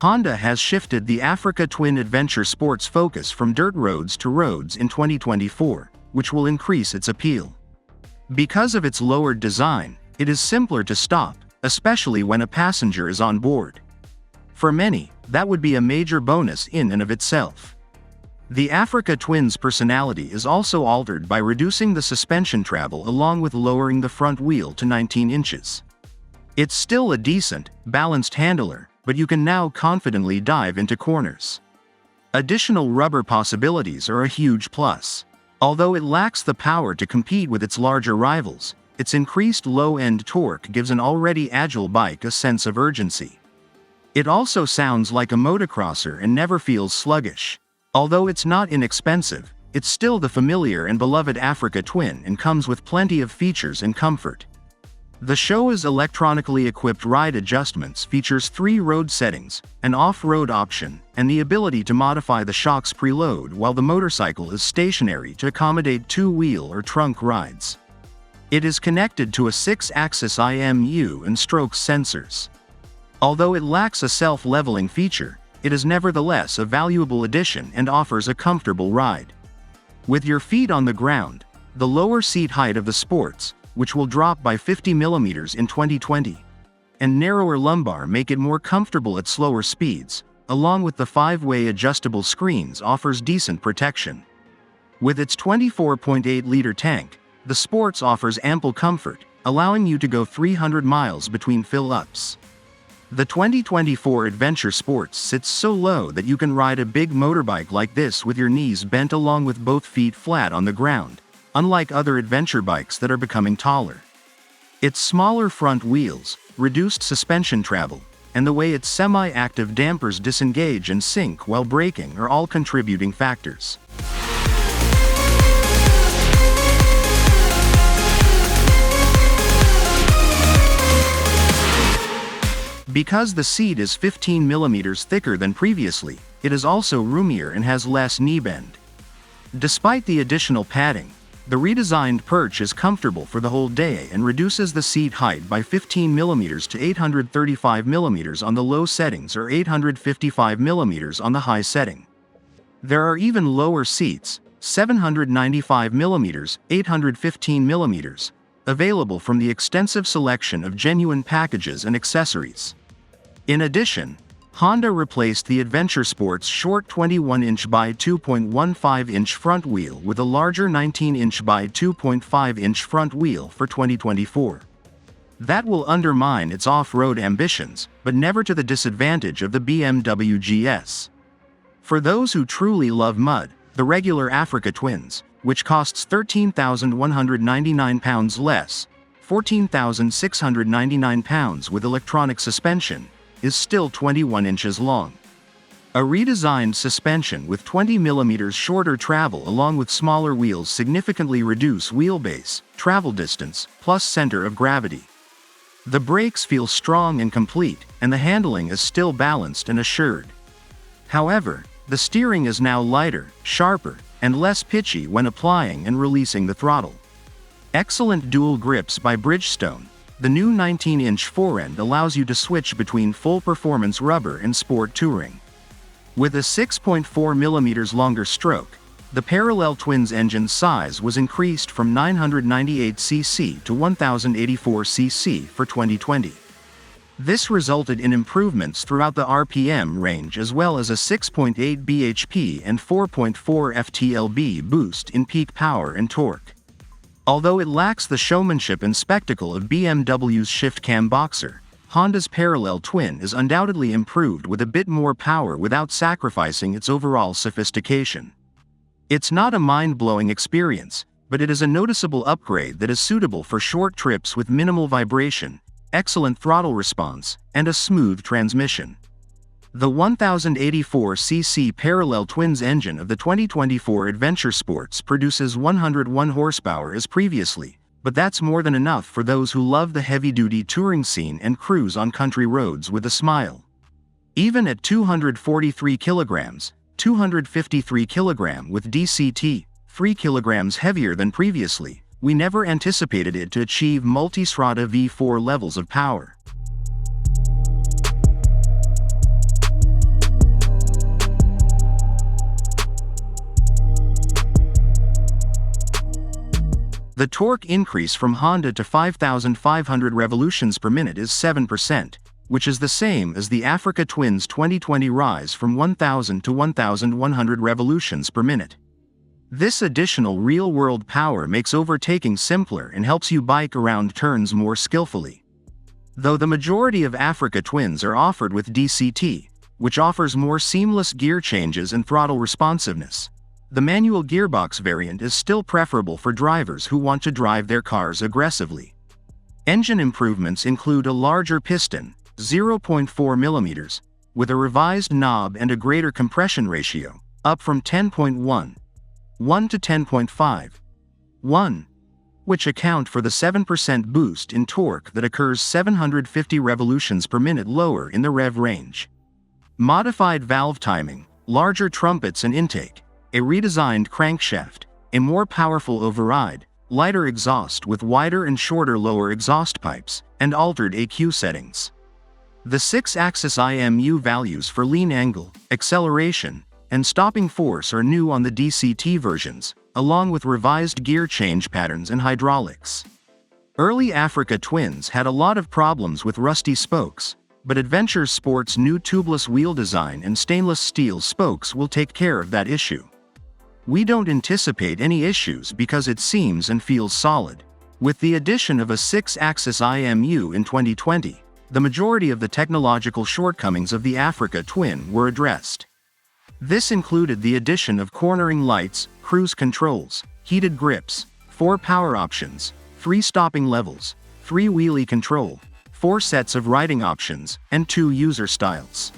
Honda has shifted the Africa Twin Adventure Sport's focus from dirt roads to roads in 2024, which will increase its appeal. Because of its lowered design, it is simpler to stop, especially when a passenger is on board. For many, that would be a major bonus in and of itself. The Africa Twin's personality is also altered by reducing the suspension travel along with lowering the front wheel to 19 inches. It's still a decent, balanced handler, but you can now confidently dive into corners. Additional rubber possibilities are a huge plus. Although it lacks the power to compete with its larger rivals, its increased low-end torque gives an already agile bike a sense of urgency. It also sounds like a motocrosser and never feels sluggish. Although it's not inexpensive, it's still the familiar and beloved Africa Twin and comes with plenty of features and comfort. The Showa's electronically equipped ride adjustments features 3 road settings, an off-road option, and the ability to modify the shocks preload while the motorcycle is stationary to accommodate 2-wheel or trunk rides. It is connected to a 6-axis IMU and stroke sensors. Although it lacks a self-leveling feature, it is nevertheless a valuable addition and offers a comfortable ride. With your feet on the ground, the lower seat height of the Sports, which will drop by 50 mm in 2020, and narrower lumbar make it more comfortable at slower speeds, along with the 5-way adjustable screens offers decent protection. With its 24.8-liter tank, the Sports offers ample comfort, allowing you to go 300 miles between fill-ups. The 2024 Adventure Sports sits so low that you can ride a big motorbike like this with your knees bent along with both feet flat on the ground, unlike other adventure bikes that are becoming taller. Its smaller front wheels, reduced suspension travel, and the way its semi-active dampers disengage and sink while braking are all contributing factors. Because the seat is 15 mm thicker than previously, it is also roomier and has less knee bend. Despite the additional padding, the redesigned perch is comfortable for the whole day and reduces the seat height by 15 mm to 835 mm on the low settings or 855 mm on the high setting. There are even lower seats, 795 mm, 815 mm, available from the extensive selection of genuine packages and accessories. In addition, Honda replaced the Adventure Sport's short 21-inch by 2.15-inch front wheel with a larger 19-inch by 2.5-inch front wheel for 2024. That will undermine its off-road ambitions, but never to the disadvantage of the BMW GS. For those who truly love mud, the regular Africa Twins, which costs £13,199 less, £14,699 with electronic suspension, is still 21 inches long. A redesigned suspension with 20 mm shorter travel along with smaller wheels significantly reduce wheelbase, travel distance, plus center of gravity. The brakes feel strong and complete, and the handling is still balanced and assured. However, the steering is now lighter, sharper, and less pitchy when applying and releasing the throttle. Excellent dual grips by Bridgestone. The new 19-inch forend allows you to switch between full-performance rubber and sport touring. With a 6.4 mm longer stroke, the Parallel Twins engine size was increased from 998 cc to 1084 cc for 2020. This resulted in improvements throughout the RPM range as well as a 6.8 bhp and 4.4 ft-lb boost in peak power and torque. Although it lacks the showmanship and spectacle of BMW's Shift Cam Boxer, Honda's Parallel Twin is undoubtedly improved with a bit more power without sacrificing its overall sophistication. It's not a mind-blowing experience, but it is a noticeable upgrade that is suitable for short trips with minimal vibration, excellent throttle response, and a smooth transmission. The 1084cc Parallel Twins engine of the 2024 Adventure Sports produces 101 horsepower as previously, but that's more than enough for those who love the heavy-duty touring scene and cruise on country roads with a smile. Even at 243 kilograms, 253 kg with DCT, 3 kilograms heavier than previously, we never anticipated it to achieve multi-strata V4 levels of power. The torque increase from Honda to 5,500 revolutions per minute is 7%, which is the same as the Africa Twin's 2020 rise from 1,000 to 1,100 revolutions per minute. This additional real-world power makes overtaking simpler and helps you bike around turns more skillfully. Though the majority of Africa Twins are offered with DCT, which offers more seamless gear changes and throttle responsiveness, the manual gearbox variant is still preferable for drivers who want to drive their cars aggressively. Engine improvements include a larger piston, 0.4 mm, with a revised knob and a greater compression ratio, up from 10.1 to 10.5, which account for the 7% boost in torque that occurs 750 revolutions per minute lower in the rev range. Modified valve timing, larger trumpets and intake, a redesigned crankshaft, a more powerful override, lighter exhaust with wider and shorter lower exhaust pipes, and altered AQ settings. The 6-axis IMU values for lean angle, acceleration, and stopping force are new on the DCT versions, along with revised gear change patterns and hydraulics. Early Africa Twins had a lot of problems with rusty spokes, but Adventure Sport's new tubeless wheel design and stainless steel spokes will take care of that issue. We don't anticipate any issues because it seems and feels solid. With the addition of a 6-axis IMU in 2020, the majority of the technological shortcomings of the Africa Twin were addressed. This included the addition of cornering lights, cruise controls, heated grips, 4 power options, 3 stopping levels, 3 wheelie control, 4 sets of riding options, and 2 user styles.